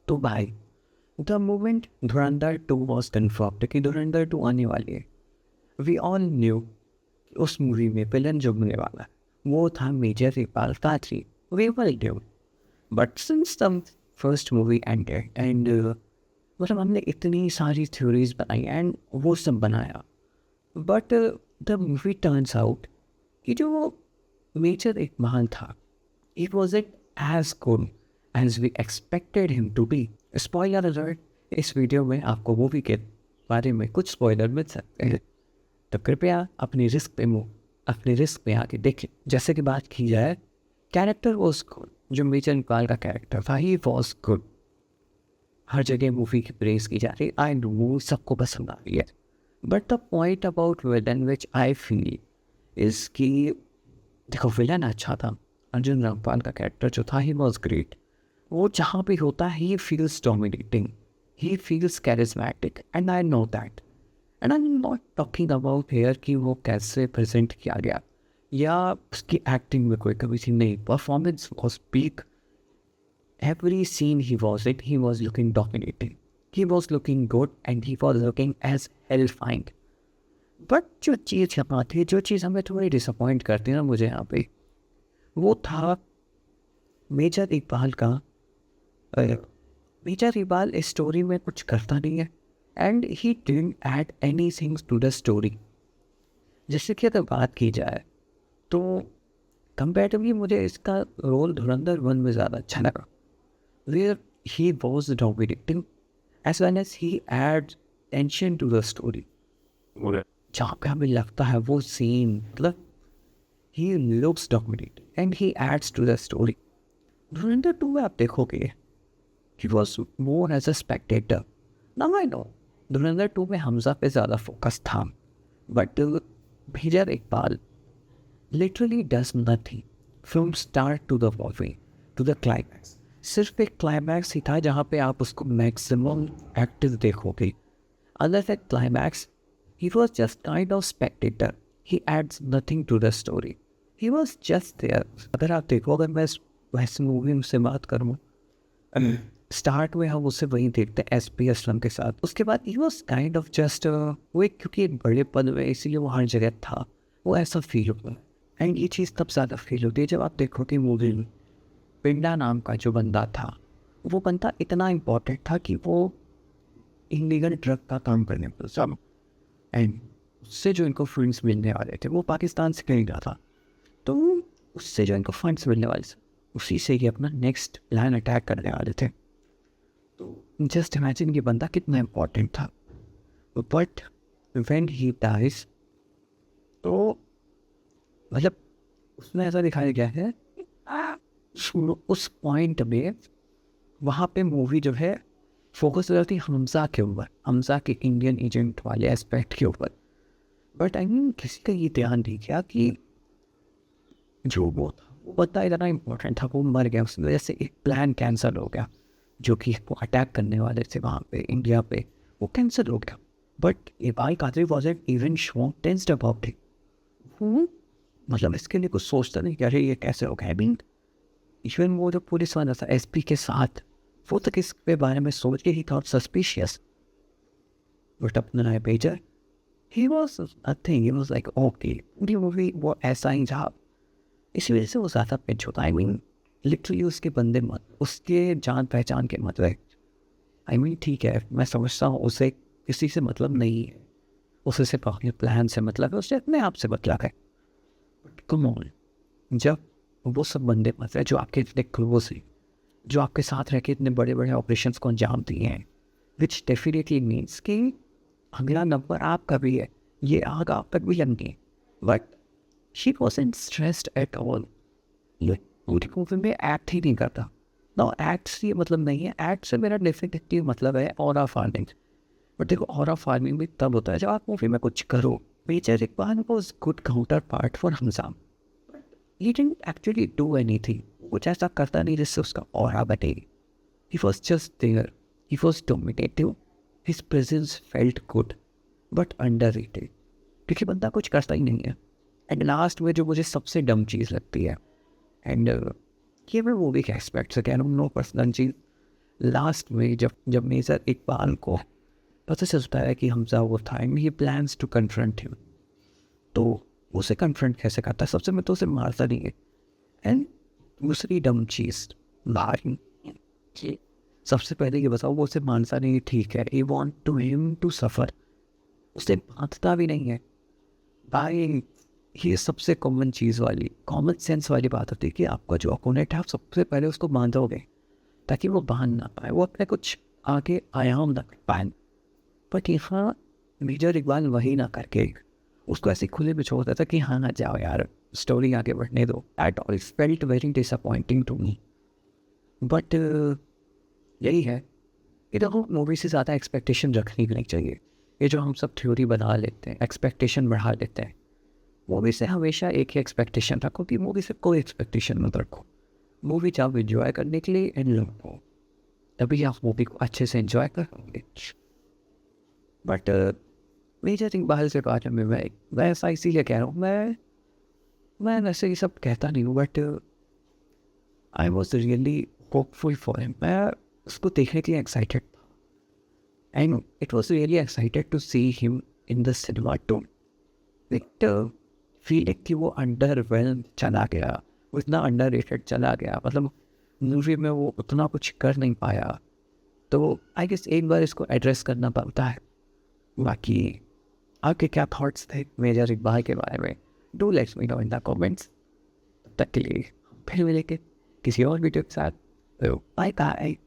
तो भाई the moment Dhurandhar 2 was confirmed कि धुरंधर 2 आने वाली है, वी ऑल न्यू उस मूवी में विलन जो मिलने वाला है वो था major Iqbal Qadri. We will do, but since the first movie ended and मतलब हमने इतनी सारी थ्योरीज बनाई एंड वो सब बनाया, but the movie turns out कि जो वो मेजर इकबाल था, it wasn't as good as we expected him to be. Spoiler alert, इस वीडियो में आपको मूवी के बारे में कुछ स्पॉइलर मिल सकते हैं, तो कृपया अपनी रिस्क पे आके देखें। जैसे कि बात की जाए, कैरेक्टर वॉज गुड, जो मेजर इकबाल का कैरेक्टर था ही वॉज गुड। हर जगह मूवी की प्रेज की जा रही, आई नो सबको पसंद आ रही है, but the point about villain which I feel is कि देखो विलन अच्छा था, अर्जुन रामपाल का कैरेक्टर जो था ही वॉज ग्रेट। वो जहाँ भी होता है he feels dominating, he feels charismatic and I know that. And I am not talking about hair कि वो कैसे प्रेजेंट किया गया या उसकी एक्टिंग में कोई कमी थी, नहीं, performance was peak. Every scene he was it, he was looking dominating, he was looking good and he was looking as helping. But जो चीज़ यहाँ थी, जो चीज़ हमें थोड़ी डिसअपॉइंट करती है ना मुझे यहाँ पे, वो था मेजर इकबाल का। मेजर इकबाल इस स्टोरी में कुछ करता नहीं है and he didn't add anything to the story. जैसे कि अगर बात की जाए तो कंपेरेटिवली मुझे इसका रोल धुरंधर 1 में ज़्यादा अच्छा लगा, where he was dominating as well as he add tension to the story. जहाँ पे हमें लगता है वो सीन मतलब he looks dominating and he adds to the story. Dhurandhar 2 में आप देखोगे he was more as a spectator. Now I know Dhurandhar 2 में हमजा पे ज़्यादा फोकस था, but major Iqbal literally does nothing from start to the movie to the climax. सिर्फ एक climax ही था जहाँ पे आप उसको मैक्सिमम एक्टिव देखोगे। Other than climax, he was just kind of spectator. He adds nothing to the story. He was just there. अगर आप देखो, अगर मैं वैसे मूवी से बात करूँ, स्टार्ट में हम उसे वहीं देखते हैं SP असलम के साथ, उसके बाद he was kind of just वो एक, क्योंकि एक बड़े पद में इसीलिए वो हर जगह था, वो ऐसा फील होता है। एंड ये चीज़ तब ज़्यादा फील होती है जब आप देखो कि मूवी में पिंडा नाम का जो बंदा था, वो बंदा इतना इम्पोर्टेंट था कि वो इलीगल ड्रग का काम करने पर सब, एंड उससे जो इनको फंड्स मिलने वाले थे वो पाकिस्तान से कहीं रहा था, तो उससे जो इनको फंड्स मिलने वाले थे उसी से ही अपना नेक्स्ट प्लान अटैक करने वाले थे। तो जस्ट इमेजिन ये बंदा कितना इम्पोर्टेंट था। बट व्हेन ही डाइज, तो मतलब उसमें ऐसा दिखाया गया है उस पॉइंट में, वहाँ पे मूवी जो है फोकस हो जाती है हमजा के ऊपर, हमजा के इंडियन एजेंट वाले एस्पेक्ट के ऊपर। बट आई मीन किसी का ये ध्यान नहीं किया कि जो वो था वो बंदा इतना इम्पोर्टेंट था, वो मर गया, उसकी वजह से एक प्लान कैंसिल हो गया जो कि वो अटैक करने वाले थे वहाँ पे इंडिया पे, वो कैंसिल हो गया। But Iqbal Qadri wasn't even shown tensed about it. मतलब इसके लिए कुछ सोचता नहीं कि अरे ये कैसे हो गया। आई मीन इवन वो जो पुलिस वाला था SP के साथ, वो तक इसके बारे में सोच के ही थॉट सस्पिशियस, बट अपना major he was nothing, he was like okay. पूरी मूवी वो ऐसा ही था, इसी वजह से वो ज़्यादा पिंच होता है। आई मीन लिटरली उसके बंदे मत, उसके जान पहचान के मत रहे। आई मीन ठीक है, मैं समझता हूँ उसे किसी से मतलब नहीं है, उसे सिर्फ अपने प्लान से मतलब है, उसे अपने आप से मतलब है। बट कम ऑन, जब वो सब बंदे मत रहे जो आपके इतने क्लोज हैं, जो आपके साथ रह के इतने बड़े बड़े ऑपरेशंस को अंजाम दिए हैं, विच डेफिनेटली मीन्स कि अगला नंबर आपका भी है, ये आग आप तक भी लगनी है। But she wasn't stressed at all. पूरी मूवी में एक्ट ही नहीं करता। ना एक्ट से ये मतलब नहीं है, एक्ट से मेरा डेफिनेटली मतलब है ऑरा फार्मिंग। बट देखो ऑरा फार्मिंग भी तब होता है जब आप मूवी में कुछ करो। Major Iqbal was good counterpart for Hamza, he didn't actually do anything. कुछ ऐसा करता नहीं जिससे उसका ऑरा बने। He was just there. He was dominative. His presence felt good, but underrated. क्योंकि बंदा कुछ करता ही नहीं है। एंड लास्ट में जो मुझे सबसे डम चीज़ लगती है, एंड ये मैं मूवी के एस्पेक्ट से कह रहा हूँ, नो पर्सनल चीज़, लास्ट में जब मेजर इकबाल को पता चलता है कि हमजा वो था and he plans to confront him, तो उसे कन्फ्रंट कैसे करता है? सबसे में तो उसे मारता नहीं है। एंड दूसरी डम चीज़ भाई, कि सबसे पहले ये बताओ, वो उसे मानता नहीं, ठीक है, he want to him to suffer, उसे बांधता भी नहीं है भाई। ये सबसे कॉमन चीज़ वाली, कॉमन सेंस वाली बात होती है कि आपका जो अपोनेंट है आप सबसे पहले उसको बांधोगे ताकि वो बांध ना पाए, वो अपने कुछ आगे आयाम ना कर पाए। बट यहाँ मेजर इकबाल वही ना करके उसको ऐसे खुले में छोड़ देता कि हाँ जाओ यार, स्टोरी आगे बढ़ने दो। At all felt very disappointing to me. But यही है, ये देखो मूवी से ज़्यादा एक्सपेक्टेशन रखनी भी नहीं चाहिए। ये जो हम सब थ्योरी बना लेते हैं, एक्सपेक्टेशन बढ़ा लेते हैं, मूवी से हमेशा एक ही एक्सपेक्टेशन रखो कि मूवी से कोई एक्सपेक्टेशन मत रखो। मूवी चाहो एंजॉय करने के लिए इन लोगों, तभी आप मूवी को अच्छे से एंजॉय करोगे। बट मेजर इकबाल के बारे में मैं ऐसा इसीलिए कह रहा हूँ, मैं वैसे ये सब कहता नहीं हूँ, but I was really hopeful for him. मैं उसको देखने के लिए एक्साइटेड था and it was really excited to see him in the cinema too. एक फीलिंग कि वो अंडरवेल्म चला गया, वो इतना अंडररेटेड चला गया, मतलब मूवी में वो उतना कुछ कर नहीं पाया। तो आई गेस एक बार इसको एड्रेस करना पड़ता है। बाकी आपके क्या थॉट्स थे मेजर इकबाल के बारे में? Do let's me know in the comments. तब तक के लिए फिर मिलेंगे किसी और वीडियो के साथ। तो बाय बाय।